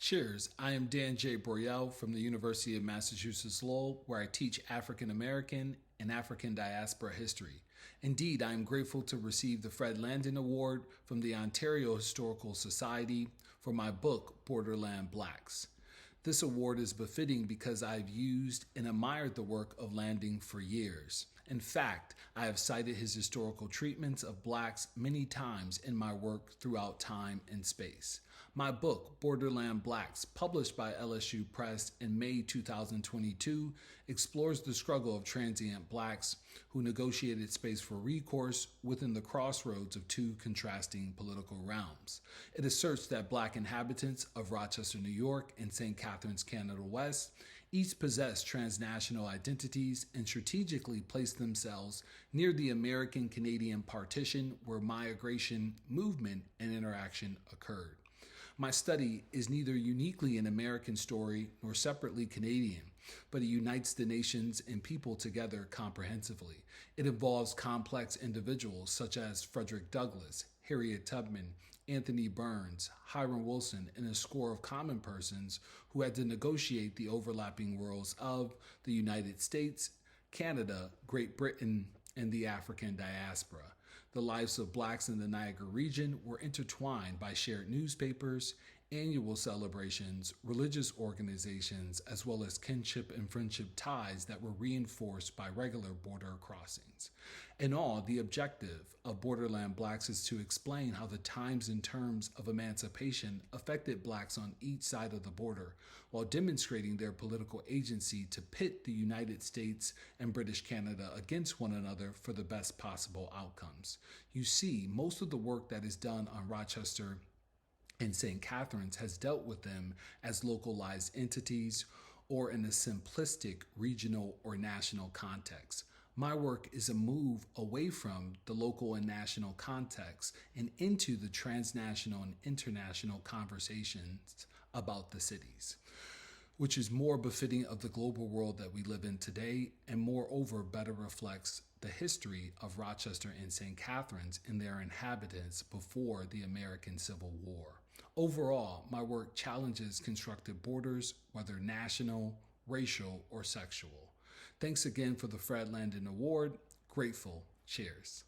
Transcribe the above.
Cheers. I am Dan J. Broyld from the University of Massachusetts Lowell, where I teach African American and African diaspora history. Indeed, I am grateful to receive the Fred Landon Award from the Ontario Historical Society for my book, Borderland Blacks. This award is befitting because I've used and admired the work of Landon for years. In fact, I have cited his historical treatments of blacks many times in my work throughout time and space. My book, Borderland Blacks, published by LSU Press in May 2022, explores the struggle of transient blacks who negotiated space for recourse within the crossroads of two contrasting political realms. It asserts that black inhabitants of Rochester, New York, and St. Catharines, Canada West, each possess transnational identities and strategically place themselves near the American-Canadian partition where migration, movement, and interaction occurred. My study is neither uniquely an American story nor separately Canadian, but it unites the nations and people together comprehensively. It involves complex individuals such as Frederick Douglass, Harriet Tubman, Anthony Burns, Hiram Wilson, and a score of common persons who had to negotiate the overlapping worlds of the United States, Canada, Great Britain, and the African diaspora. The lives of blacks in the Niagara region were intertwined by shared newspapers, annual celebrations, religious organizations, as well as kinship and friendship ties that were reinforced by regular border crossings. In all, the objective of Borderland Blacks is to explain how the times and terms of emancipation affected blacks on each side of the border, while demonstrating their political agency to pit the United States and British Canada against one another for the best possible outcomes. You see, most of the work that is done on Rochester and St. Catharines has dealt with them as localized entities or in a simplistic regional or national context. My work is a move away from the local and national context and into the transnational and international conversations about the cities, which is more befitting of the global world that we live in today and moreover better reflects the history of Rochester and St. Catharines and their inhabitants before the American Civil War. Overall, my work challenges constructed borders, whether national, racial, or sexual. Thanks again for the Fred Landon Award. Grateful. Cheers.